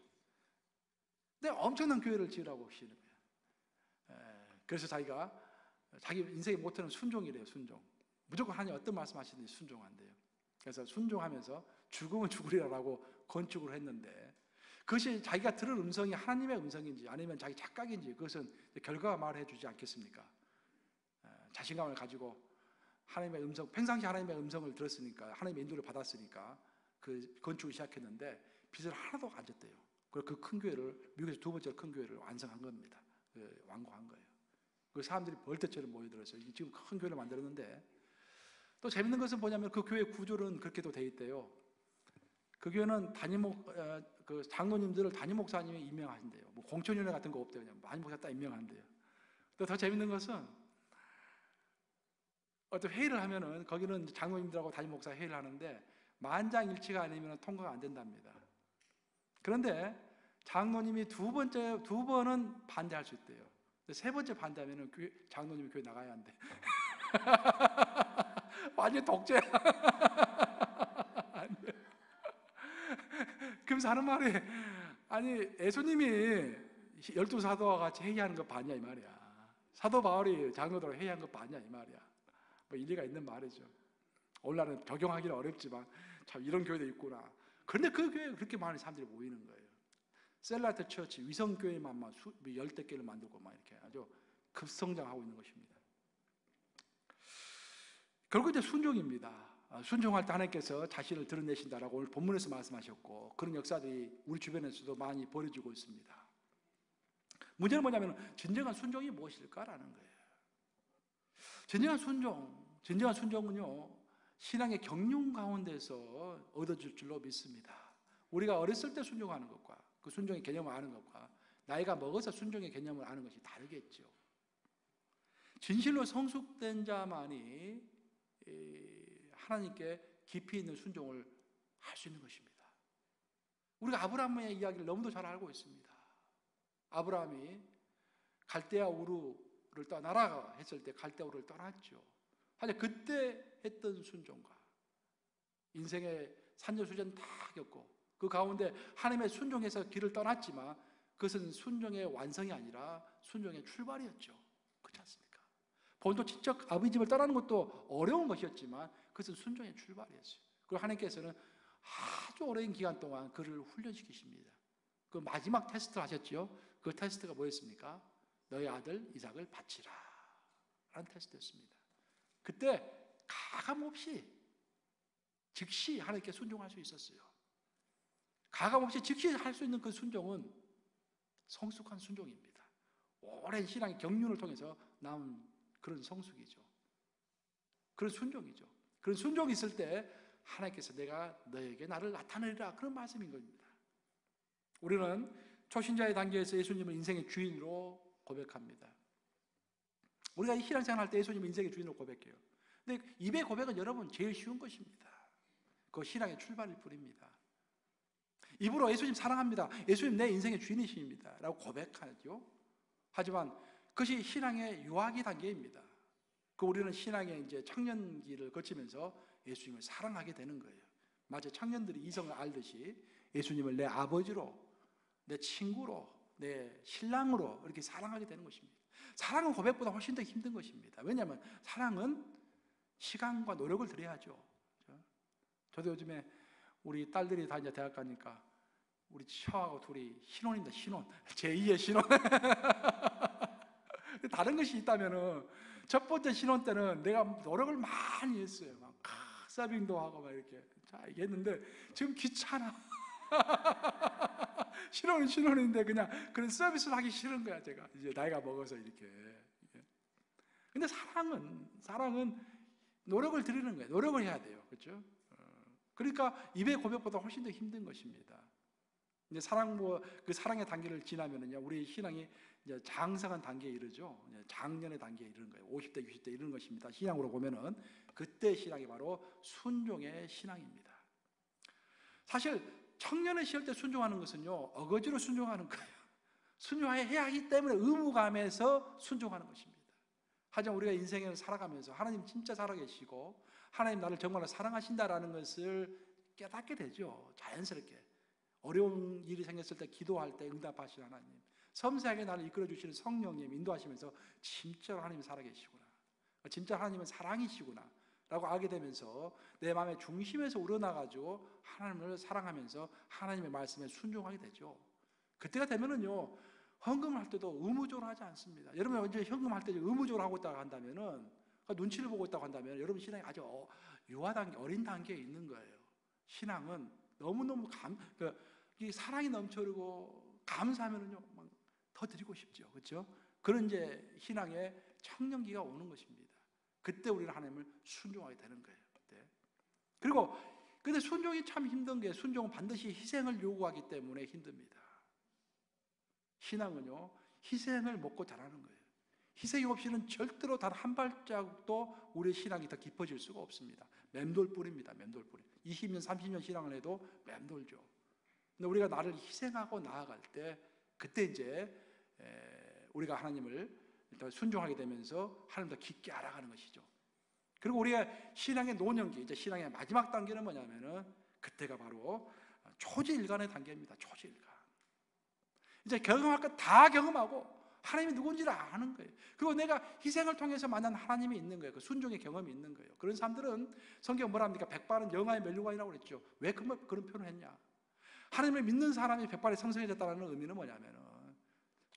근데 엄청난 교회를 지으라고 하시는 거예요. 그래서 자기가 자기 인생의 모토는 순종이래요. 순종. 무조건 하나님 어떤 말씀하시든지 순종한대요. 그래서 순종하면서 죽으면 죽으리라고 건축을 했는데 그것이 자기가 들은 음성이 하나님의 음성인지 아니면 자기 착각인지 그것은 결과가 말해 주지 않겠습니까? 자신감을 가지고 하나님의 음성, 평상시 하나님의 음성을 들었으니까 하나님의 인도를 받았으니까 그 건축을 시작했는데 빚을 하나도 안 졌대요. 그리고 그 큰 교회를 미국에서 두 번째 큰 교회를 완성한 겁니다. 완공한 거예요. 그 사람들이 벌떼처럼 모여들어서 지금 큰 교회를 만들었는데 또 재밌는 것은 뭐냐면 그 교회 구조는 그렇게도 돼 있대요. 그 교회는 그 장로님들을 담임 목사님이 임명하신대요. 뭐 공천위원회 같은 거 없대요. 그냥 담임 목사 딱 임명한대요. 또 더 재밌는 것은 어떤 회의를 하면은 거기는 장로님들하고 담임 목사 회의를 하는데 만장일치가 아니면 통과가 안 된답니다. 그런데 장로님이 두 번은 반대할 수 있대요. 세 번째 반대하면은 장로님이 교회 나가야 한대. 완전 독재. 그러면서 하는 말이, 아니 예수님이 12사도와 같이 회개하는 거 봤냐 이 말이야. 사도 바울이 장로들하고 회개한 거 봤냐 이 말이야. 뭐 일리가 있는 말이죠. 오늘날은 적용하기는 어렵지만 참 이런 교회도 있구나. 그런데 그 교회에 그렇게 많은 사람들이 모이는 거예요. 셀라이트 처치, 위성교회만 막 10대 개를 만들고 막 이렇게 아주 급성장하고 있는 것입니다. 결국 이제 순종입니다. 순종할 때 하나님께서 자신을 드러내신다라고 오늘 본문에서 말씀하셨고, 그런 역사들이 우리 주변에서도 많이 벌어지고 있습니다. 문제는 뭐냐면 진정한 순종이 무엇일까라는 거예요. 진정한 순종은요, 신앙의 경륜 가운데서 얻어질 줄로 믿습니다. 우리가 어렸을 때 순종하는 것과 그 순종의 개념을 아는 것과 나이가 먹어서 순종의 개념을 아는 것이 다르겠죠. 진실로 성숙된 자만이 하나님께 깊이 있는 순종을 할 수 있는 것입니다. 우리가 아브라함의 이야기를 너무도 잘 알고 있습니다. 아브라함이 갈대아 우르를 떠나라 했을 때 갈대아 우르를 떠났죠. 하지만 그때 했던 순종과 인생의 산전수전 다 겪고 그 가운데 하나님의 순종해서 길을 떠났지만 그것은 순종의 완성이 아니라 순종의 출발이었죠. 그렇지 않습니까? 본도 직접 아버지 집을 떠나는 것도 어려운 것이었지만 그것은 순종의 출발이었어요. 그리고 하나님께서는 아주 오랜 기간 동안 그를 훈련시키십니다. 그 마지막 테스트를 하셨죠. 그 테스트가 뭐였습니까? 너의 아들 이삭을 바치라 라는 테스트였습니다. 그때 가감없이 즉시 하나님께 순종할 수 있었어요. 가감없이 즉시 할 수 있는 그 순종은 성숙한 순종입니다. 오랜 신앙의 경륜을 통해서 나온 그런 성숙이죠. 그런 순종이죠. 그런 순종이 있을 때 하나님께서 내가 너에게 나를 나타내리라 그런 말씀인 겁니다. 우리는 초신자의 단계에서 예수님을 인생의 주인으로 고백합니다. 우리가 이 신앙생활 할 때 예수님을 인생의 주인으로 고백해요. 근데 입의 고백은 여러분 제일 쉬운 것입니다. 그거 신앙의 출발일 뿐입니다. 입으로 예수님 사랑합니다. 예수님 내 인생의 주인이십니다. 라고 고백하죠. 하지만 그것이 신앙의 유아기 단계입니다. 그 우리는 신앙의 이제 청년기를 거치면서 예수님을 사랑하게 되는 거예요. 마치 청년들이 이성을 알듯이 예수님을 내 아버지로, 내 친구로, 내 신랑으로 이렇게 사랑하게 되는 것입니다. 사랑은 고백보다 훨씬 더 힘든 것입니다. 왜냐하면 사랑은 시간과 노력을 들여야죠. 저도 요즘에 우리 딸들이 다 이제 대학 가니까 우리 처하고 둘이 신혼입니다. 신혼. 제2의 신혼. 다른 것이 있다면은 첫 번째 신혼 때는 내가 노력을 많이 했어요. 막 서빙도 하고 막 이렇게 자 얘기했는데 지금 귀찮아. 신혼은 신혼인데 그냥 그런 서비스를 하기 싫은 거야. 제가 이제 나이가 먹어서 이렇게. 근데 사랑은 노력을 들이는 거예요. 노력을 해야 돼요. 그렇죠? 그러니까 입의 고백보다 훨씬 더 힘든 것입니다. 이제 그 사랑의 단계를 지나면은요, 우리 신앙이 이제 장성한 단계에 이르죠. 장년의 단계에 이르는 거예요. 50대, 60대 이르는 것입니다. 신앙으로 보면은 그때 신앙이 바로 순종의 신앙입니다. 사실 청년의 시절 때 순종하는 것은요, 어거지로 순종하는 거예요. 순종해야 하기 때문에 의무감에서 순종하는 것입니다. 하지만 우리가 인생을 살아가면서 하나님 진짜 살아계시고 하나님 나를 정말로 사랑하신다라는 것을 깨닫게 되죠. 자연스럽게. 어려운 일이 생겼을 때 기도할 때 응답하신 하나님, 섬세하게 나를 이끌어주시는 성령님 인도하시면서 진짜 하나님이 살아계시구나, 진짜 하나님은 사랑이시구나 라고 알게 되면서 내 마음의 중심에서 우러나가지고 하나님을 사랑하면서 하나님의 말씀에 순종하게 되죠. 그때가 되면은요, 헌금을 할 때도 의무적으로 하지 않습니다. 여러분 언제 헌금할 때 의무적으로 하고 있다고 한다면은, 눈치를 보고 있다고 한다면 여러분 신앙이 아주 유아 단계, 어린 단계에 있는 거예요. 신앙은 너무너무 이 사랑이 넘쳐르고 감사하면은요, 막 더 드리고 싶죠. 그렇죠? 그런 이제 신앙의 청년기가 오는 것입니다. 그때 우리는 하나님을 순종하게 되는 거예요. 그때. 그리고 근데 순종이 참 힘든 게, 순종은 반드시 희생을 요구하기 때문에 힘듭니다. 신앙은요, 희생을 먹고 자라는 거예요. 희생이 없이는 절대로 단 한 발자국도 우리의 신앙이 더 깊어질 수가 없습니다. 맴돌뿐입니다. 맴돌뿐. 20년, 30년 신앙을 해도 맴돌죠. 근데 우리가 나를 희생하고 나아갈 때, 그때 이제 우리가 하나님을 순종하게 되면서 하나님 더 깊게 알아가는 것이죠. 그리고 우리가 신앙의 노년기, 이제 신앙의 마지막 단계는 뭐냐면은 그때가 바로 초지일간의 단계입니다. 초지일간. 이제 경험할 것 다 경험하고 하나님이 누군지를 아는 거예요. 그리고 내가 희생을 통해서 만난 하나님이 있는 거예요. 그 순종의 경험이 있는 거예요. 그런 사람들은 성경 뭐라 합니까? 백발은 영화의 멸류관이라고 그랬죠. 왜 그런 표현을 했냐? 하나님을 믿는 사람이 백발이 성성해졌다는 의미는 뭐냐면은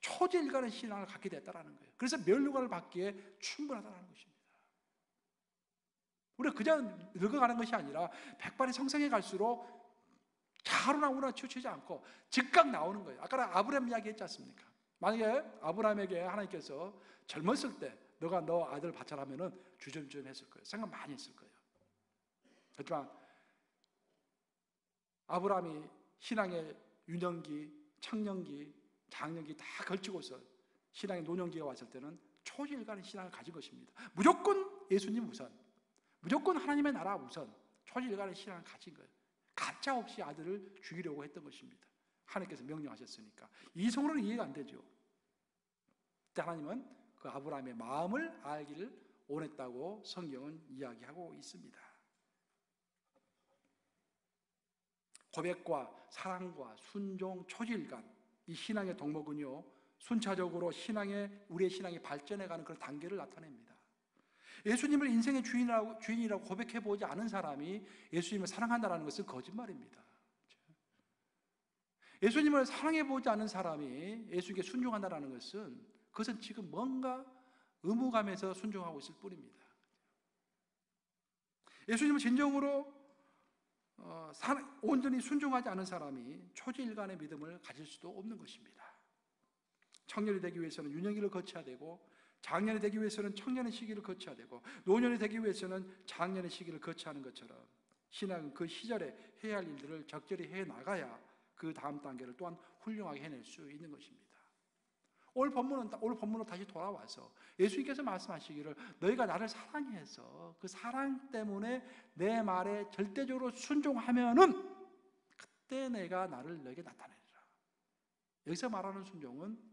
초지일간의 신앙을 갖게 됐다라는 거예요. 그래서 멸류관을 받기에 충분하다는 것입니다. 우리가 그냥 늙어가는 것이 아니라 백발이 성성해 갈수록 자루나 우나 치우치지 않고 즉각 나오는 거예요. 아까 아브라함 이야기 했지 않습니까? 만약에 아브라함에게 하나님께서 젊었을 때 너가 너 아들 바쳐라면은 주저주저 했을 거예요. 생각 많이 했을 거예요. 그렇지만 아브라함이 신앙의 유년기, 청년기, 장년기 다 걸치고서 신앙의 노년기가 왔을 때는 초지일간의 신앙을 가진 것입니다. 무조건 예수님 우선, 무조건 하나님의 나라 우선, 초지일간의 신앙을 가진 거예요. 가짜 없이 아들을 죽이려고 했던 것입니다. 하나님께서 명령하셨으니까. 이성으로는 이해가 안 되죠. 그때 하나님은 그 아브라함의 마음을 알기를 원했다고 성경은 이야기하고 있습니다. 고백과 사랑과 순종, 초지일간, 이 신앙의 덕목은요, 순차적으로 우리의 신앙이 발전해가는 그런 단계를 나타냅니다. 예수님을 인생의 주인이라고 고백해보지 않은 사람이 예수님을 사랑한다는 것은 거짓말입니다. 예수님을 사랑해보지 않은 사람이 예수님께 순종한다는 것은 그것은 지금 뭔가 의무감에서 순종하고 있을 뿐입니다. 예수님을 진정으로 온전히 순종하지 않은 사람이 초지일간의 믿음을 가질 수도 없는 것입니다. 청년이 되기 위해서는 유년기를 거쳐야 되고, 장년이 되기 위해서는 청년의 시기를 거쳐야 되고, 노년이 되기 위해서는 장년의 시기를 거쳐하는 것처럼 신앙은 그 시절에 해야 할 일들을 적절히 해나가야 그 다음 단계를 또한 훌륭하게 해낼 수 있는 것입니다. 오늘 본문으로 다시 돌아와서 예수님께서 말씀하시기를 너희가 나를 사랑해서 그 사랑 때문에 내 말에 절대적으로 순종하면은 그때 내가 나를 너에게 나타내리라. 여기서 말하는 순종은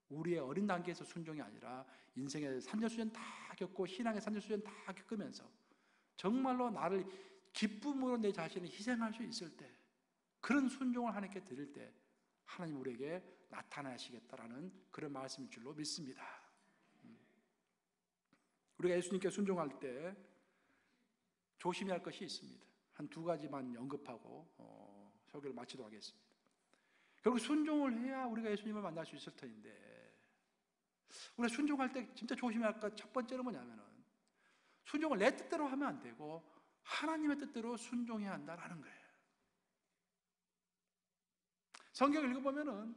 우리의 어린 단계에서 순종이 아니라 인생의 산전수전 다 겪고 신앙의 산전수전 다 겪으면서 정말로 나를 기쁨으로 내 자신을 희생할 수 있을 때, 그런 순종을 하나님께 드릴 때 하나님 우리에게 나타나시겠다라는 그런 말씀인 줄로 믿습니다. 우리가 예수님께 순종할 때 조심해야 할 것이 있습니다. 한 두 가지만 언급하고 설교를 마치도록 하겠습니다. 결국 순종을 해야 우리가 예수님을 만날 수 있을 터인데, 우리가 순종할 때 진짜 조심해야 할 것 첫 번째는 뭐냐면은 순종을 내 뜻대로 하면 안 되고 하나님의 뜻대로 순종해야 한다라는 거예요. 성경을 읽어보면은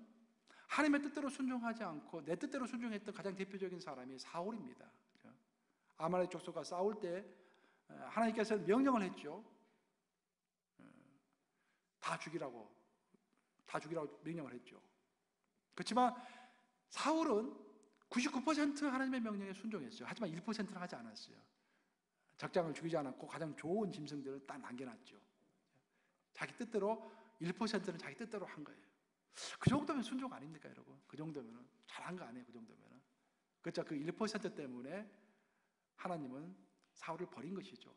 하나님의 뜻대로 순종하지 않고 내 뜻대로 순종했던 가장 대표적인 사람이 사울입니다. 아말렉 족속과 싸울 때 하나님께서 명령을 했죠. 다 죽이라고 명령을 했죠. 그렇지만 사울은 99% 하나님의 명령에 순종했어요. 하지만 1%는 하지 않았어요. 적장을 죽이지 않았고 가장 좋은 짐승들을 딱 남겨놨죠. 자기 뜻대로 1%는 자기 뜻대로 한 거예요. 그 정도면 순종 아닙니까, 여러분? 그 정도면 잘한 거 아니에요, 그 정도면. 그렇죠. 그 1% 때문에 하나님은 사울을 버린 것이죠.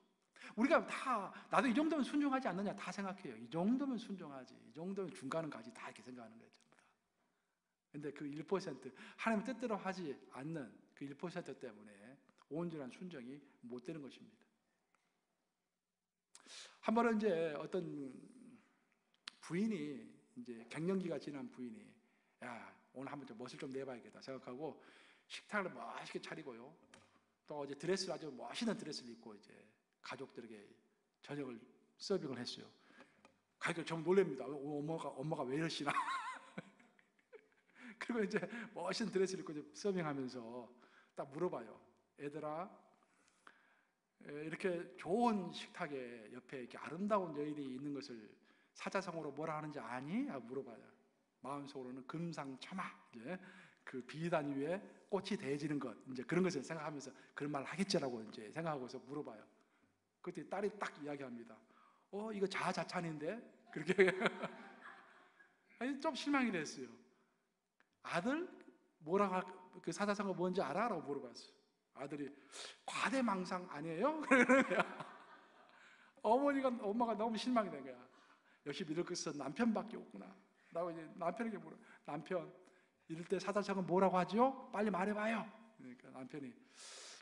우리가 다 나도 이 정도면 순종하지 않느냐 다 생각해요. 이 정도면 순종하지, 이 정도면 중간은 가지, 다 이렇게 생각하는 거예요. 근데 그 1%, 하나님 뜻대로 하지 않는 그 1% 때문에 온전한 순종이 못 되는 것입니다. 한 번은 이제 어떤 부인이, 이제 갱년기가 지난 부인이, 야, 오늘 한번 좀 멋을 좀 내봐야겠다 생각하고 식탁을 멋있게 차리고요. 또 어제 드레스를, 아주 멋있는 드레스를 입고 이제 가족들에게 저녁을 서빙을 했어요. 가족들 좀 놀랍니다. 엄마가 왜 이러시나. 그리고 이제 멋있는 드레스를 입고 이제 서빙하면서 딱 물어봐요. 애들아, 이렇게 좋은 식탁에 옆에 이렇게 아름다운 여인이 있는 것을 사자성어로 뭐라 하는지 아니? 하고 물어봐요. 마음속으로는 금상첨화, 이제 그 비단 위에 꽃이 대지는 것, 이제 그런 것을 생각하면서 그런 말을 하겠지라고 이제 생각하고서 물어봐요. 그때 딸이 딱 이야기합니다. 이거 자아자찬인데? 그렇게. 아니, 좀 실망이 됐어요. 아들, 뭐라고, 그 사자성어 뭔지 알아? 라고 물어봤어요. 아들이, 과대망상 아니에요? 엄마가 너무 실망이 된 거야. 역시 믿을 것은 남편밖에 없구나 라고 이제 남편에게 물어. 남편, 이럴 때 사도행전은 뭐라고 하죠? 빨리 말해봐요. 그러니까 남편이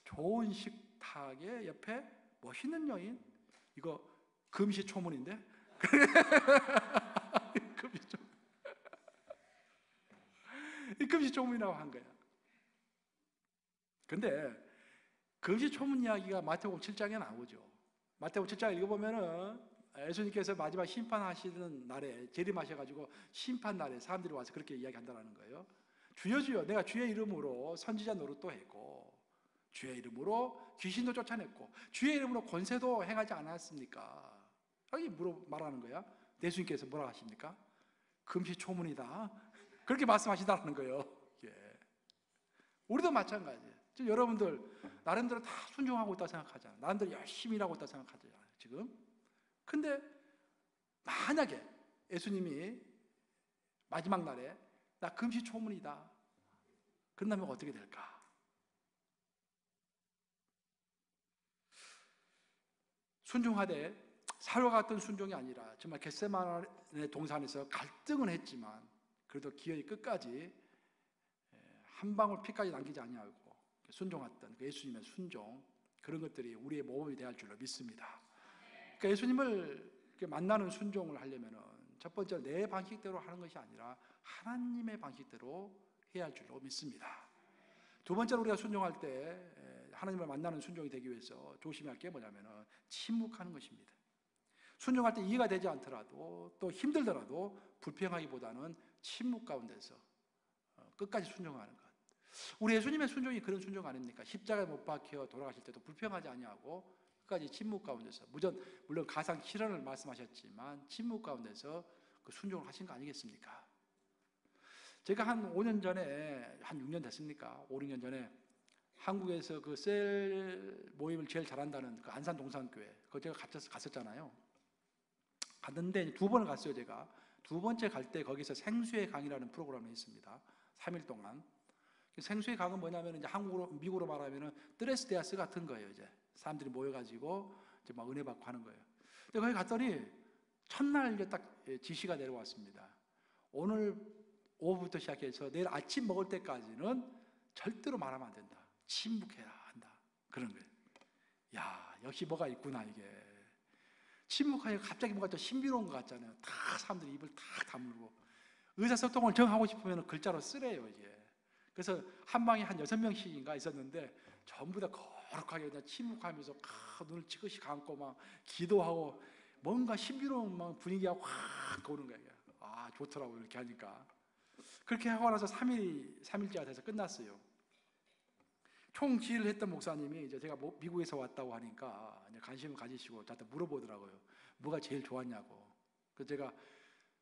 좋은 식탁에 옆에 멋있는 여인, 이거 금시초문인데? 금시초문. 이 금시초문이라고 한 거야. 근데 금시초문 이야기가 마태복음 7장에 나오죠. 마태복음 7장 읽어보면은 예수님께서 마지막 심판하시는 날에 재림하셔가지고 심판 날에 사람들이 와서 그렇게 이야기한다는 거예요. 주여 주여, 내가 주의 이름으로 선지자 노릇도 했고 주의 이름으로 귀신도 쫓아냈고 주의 이름으로 권세도 행하지 않았습니까? 여기 말하는 거야. 예수님께서 뭐라고 하십니까? 금시초문이다. 그렇게 말씀하시다는 거예요. 예. 우리도 마찬가지예요. 지금 여러분들 나름대로 다 순종하고 있다고 생각하잖아요. 나름대로 열심히 일하고 있다고 생각하잖아요. 지금. 근데 만약에 예수님이 마지막 날에 나 금시초문이다 그런다면 어떻게 될까? 순종하되 사울과 같은 순종이 아니라 정말 겟세마네 동산에서 갈등은 했지만 그래도 기어이 끝까지 한 방울 피까지 남기지 아니하고 순종했던 그 예수님의 순종, 그런 것들이 우리의 모범이 되어야 할 줄로 믿습니다. 그러니까 예수님을 만나는 순종을 하려면 첫 번째로 내 방식대로 하는 것이 아니라 하나님의 방식대로 해야 할 줄로 믿습니다. 두 번째로 우리가 순종할 때 하나님을 만나는 순종이 되기 위해서 조심해야 할 게 뭐냐면 침묵하는 것입니다. 순종할 때 이해가 되지 않더라도 또 힘들더라도 불평하기보다는 침묵 가운데서 끝까지 순종하는 것. 우리 예수님의 순종이 그런 순종 아닙니까? 십자가에 못 박혀 돌아가실 때도 불평하지 아니하고 끝까지 침묵 가운데서, 물론 가상 실현을 말씀하셨지만 침묵 가운데서 그 순종을 하신 거 아니겠습니까? 제가 한 5년 전에, 한 6년 됐습니까? 5, 6년 전에 한국에서 그 셀 모임을 제일 잘한다는 그 안산 동산교회, 그거 제가 갔었잖아요. 갔는데 두 번을 갔어요. 제가 두 번째 갈 때 거기서 생수의 강이라는 프로그램이 있습니다. 3일 동안. 생수의 강은 뭐냐면 이제 미국으로 말하면은 드레스데아스 같은 거예요. 이제 사람들이 모여가지고 이제 막 은혜 받고 하는 거예요. 근데 거기 갔더니 첫날 이제 딱 지시가 내려왔습니다. 오늘 오후부터 시작해서 내일 아침 먹을 때까지는 절대로 말하면 안 된다. 침묵해라 한다. 그런 거예요. 야, 역시 뭐가 있구나 이게. 침묵하니까 갑자기 뭔가 또 신비로운 것 같잖아요. 다 사람들이 입을 다 다물고 의사소통을 정하고 싶으면 글자로 쓰래요 이제. 그래서 한 방에 한 6명씩인가 있었는데 전부 다 거룩하게 그냥 침묵하면서 눈을 지그시 감고 막 기도하고 뭔가 신비로운 막 분위기가 확 도는 거예요. 아, 좋더라고요 이렇게 하니까. 그렇게 하고 나서 3일째가 돼서 끝났어요. 총 지휘를 했던 목사님이 이제 제가 미국에서 왔다고 하니까 관심을 가지시고 저한테 물어보더라고요. 뭐가 제일 좋았냐고. 그래서 제가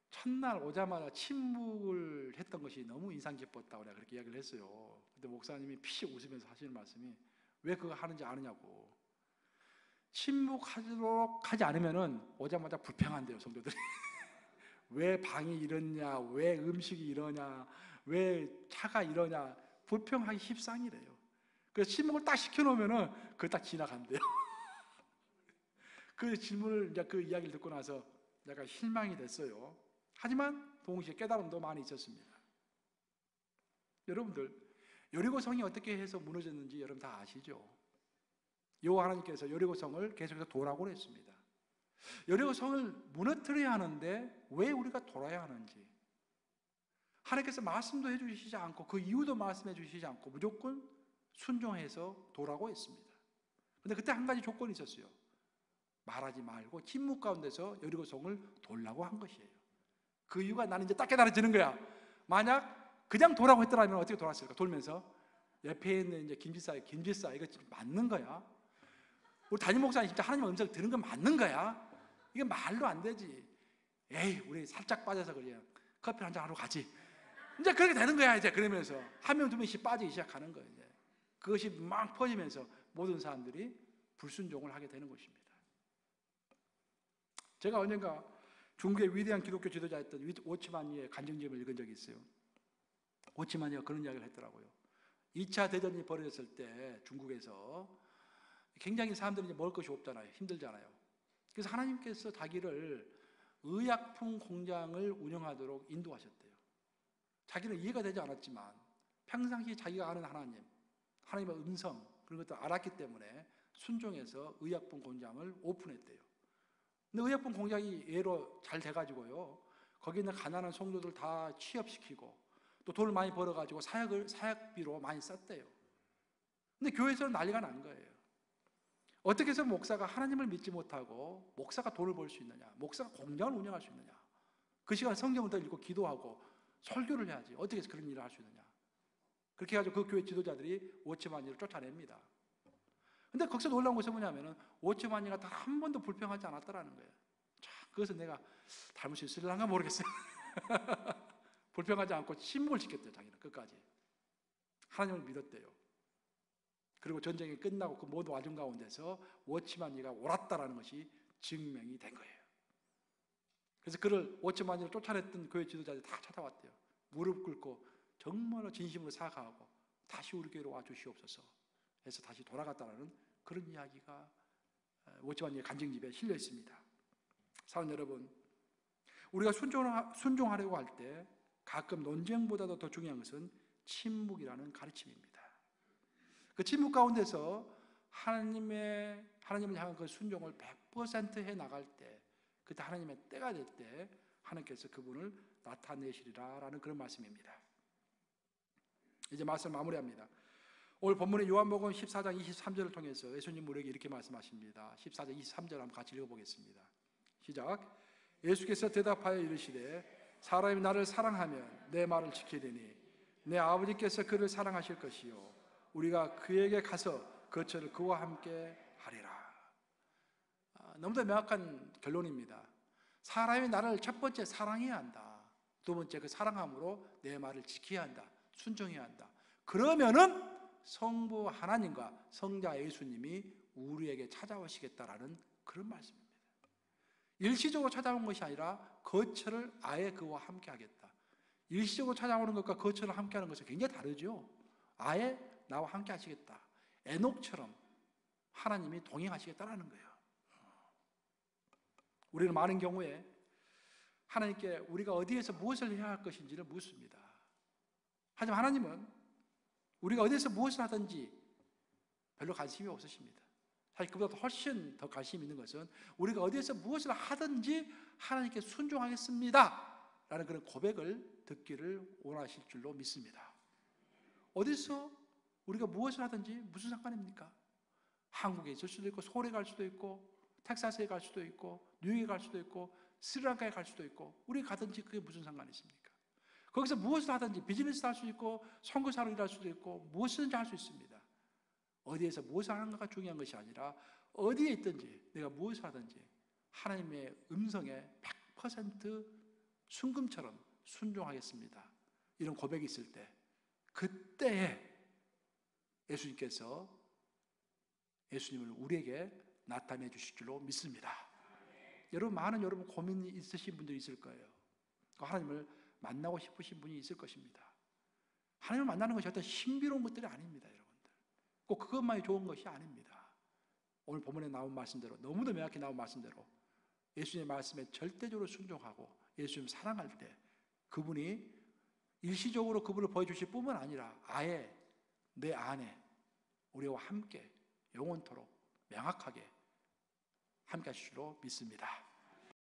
첫날 오자마자 침묵을 했던 것이 너무 인상 깊었다고 내가 그렇게 이야기를 했어요. 근데 목사님이 피식 웃으면서 하시는 말씀이 왜 그거 하는지 아느냐고. 침묵하도록 하지 않으면은 오자마자 불평한대요, 성도들이. 왜 방이 이러냐, 왜 음식이 이러냐, 왜 차가 이러냐, 불평하기 십상이래요. 그래서 침묵을 딱 시켜놓으면은 그거 딱 지나간대요. 그 질문을, 이제 그 이야기를 듣고 나서 약간 실망이 됐어요. 하지만 동시에 깨달음도 많이 있었습니다. 여러분들, 여리고성이 어떻게 해서 무너졌는지 여러분 다 아시죠? 여호와 하나님께서 여리고성을 계속해서 도라고 했습니다. 여리고성을 무너뜨려야 하는데 왜 우리가 돌아야 하는지, 하나님께서 말씀도 해주시지 않고 그 이유도 말씀해 주시지 않고 무조건 순종해서 도라고 했습니다. 그런데 그때 한 가지 조건이 있었어요. 말하지 말고 침묵 가운데서 여리고성을 돌라고 한 것이에요. 그 이유가 나는 이제 딱 깨달아지는 거야. 만약 그냥 도라고 했더라면 어떻게 돌았을까? 돌면서 옆에 있는 이제 김지사 이거 맞는 거야? 우리 담임 목사님 진짜 하나님 음성 들은 건 맞는 거야? 이게 말도 안 되지. 에이, 우리 살짝 빠져서 그래요. 커피 한잔 하러 가지. 이제 그렇게 되는 거야. 이제 그러면서 한 명 두 명씩 빠지기 시작하는 거예요. 이제 그것이 막 퍼지면서 모든 사람들이 불순종을 하게 되는 것입니다. 제가 언젠가 중국의 위대한 기독교 지도자였던 오치만이의 간증집을 읽은 적이 있어요. 오치만이가 그런 이야기를 했더라고요. 2차 대전이 벌어졌을 때 중국에서 굉장히 사람들이 이제 먹을 것이 없잖아요. 힘들잖아요. 그래서 하나님께서 자기를 의약품 공장을 운영하도록 인도하셨대요. 자기는 이해가 되지 않았지만 평상시 자기가 아는 하나님, 하나님의 음성 그런 것도 알았기 때문에 순종해서 의약품 공장을 오픈했대요. 근데 의약품 공장이 예로 잘 돼가지고요, 거기 있는 가난한 성도들 다 취업시키고 또 돈을 많이 벌어가지고 사역비로 많이 썼대요. 근데 교회에서는 난리가 난 거예요. 어떻게 해서 목사가 하나님을 믿지 못하고 목사가 돈을 벌 수 있느냐, 목사가 공장을 운영할 수 있느냐, 그 시간에 성경을 더 읽고 기도하고 설교를 해야지 어떻게 해서 그런 일을 할 수 있느냐. 그렇게 해가지고 그 교회 지도자들이 워치만이를 쫓아냅니다. 근데 거기서 놀라운 것이 뭐냐면은 워치만이가 단 한 번도 불평하지 않았다라는 거예요. 자, 그것은 내가 닮을 수 있을랑가 모르겠어요. 불평하지 않고 침묵을 지켰대요. 자기는 끝까지 하나님을 믿었대요. 그리고 전쟁이 끝나고 그 모든 와중 가운데서 워치만이가 옳았다라는 것이 증명이 된 거예요. 그래서 그를 워치만이를 쫓아냈던 교회 지도자들이 다 찾아왔대요. 무릎 꿇고 정말로 진심으로 사과하고 다시 우리 교회로 와 주시옵소서 해서 다시 돌아갔다라는 그런 이야기가 워치만이의 간증집에 실려 있습니다. 사랑하는 여러분, 우리가 순종하려고 할 때 가끔 논쟁보다도 더 중요한 것은 침묵이라는 가르침입니다. 그 침묵 가운데서 하나님을 향한 그 순종을 100% 해나갈 때, 그때 하나님의 때가 될 때 하나님께서 그분을 나타내시리라라는 그런 말씀입니다. 이제 말씀을 마무리합니다. 오늘 본문의 요한복음 14장 23절을 통해서 예수님 우리에게 이렇게 말씀하십니다. 14장 23절 한번 같이 읽어보겠습니다. 시작. 예수께서 대답하여 이르시되 사람이 나를 사랑하면 내 말을 지키리니 내 아버지께서 그를 사랑하실 것이요 우리가 그에게 가서 거처를 그와 함께 하리라. 너무도 명확한 결론입니다. 사람이 나를 첫 번째 사랑해야 한다. 두 번째 그 사랑함으로 내 말을 지켜야 한다. 순종해야 한다. 그러면은 성부 하나님과 성자 예수님이 우리에게 찾아오시겠다라는 그런 말씀입니다. 일시적으로 찾아온 것이 아니라 거처를 아예 그와 함께 하겠다. 일시적으로 찾아오는 것과 거처를 함께 하는 것은 굉장히 다르죠. 아예 나와 함께 하시겠다. 에녹처럼 하나님이 동행하시겠다라는 거예요. 우리는 많은 경우에 하나님께 우리가 어디에서 무엇을 해야 할 것인지를 묻습니다. 하지만 하나님은 우리가 어디에서 무엇을 하든지 별로 관심이 없으십니다. 사실 그보다 훨씬 더 관심 있는 것은 우리가 어디에서 무엇을 하든지 하나님께 순종하겠습니다 라는 그런 고백을 듣기를 원하실 줄로 믿습니다. 어디서 우리가 무엇을 하든지 무슨 상관입니까? 한국에 있을 수도 있고 서울에 갈 수도 있고 텍사스에 갈 수도 있고 뉴욕에 갈 수도 있고 스리랑카에 갈 수도 있고 우리 가든지 그게 무슨 상관이 있습니까? 거기서 무엇을 하든지 비즈니스도 할 수 있고 선교사로 일할 수도 있고 무엇이든지 할 수 있습니다. 어디에서 무엇을 하는가가 중요한 것이 아니라 어디에 있든지 내가 무엇을 하든지 하나님의 음성에 100% 순금처럼 순종하겠습니다. 이런 고백이 있을 때 그때에 예수님께서 예수님을 우리에게 나타내 주실 줄로 믿습니다. 여러분 많은 여러분 고민이 있으신 분들이 있을 거예요. 하나님을 만나고 싶으신 분이 있을 것입니다. 하나님을 만나는 것이 어떤 신비로운 것들이 아닙니다. 여러분들 꼭 그것만이 좋은 것이 아닙니다. 오늘 본문에 나온 말씀대로 너무도 명확히 나온 말씀대로 예수님의 말씀에 절대적으로 순종하고 예수님 사랑할 때 그분이 일시적으로 그분을 보여주실 뿐만 아니라 아예 내 안에 우리와 함께 영원토록 명확하게 함께 하실 줄로 믿습니다.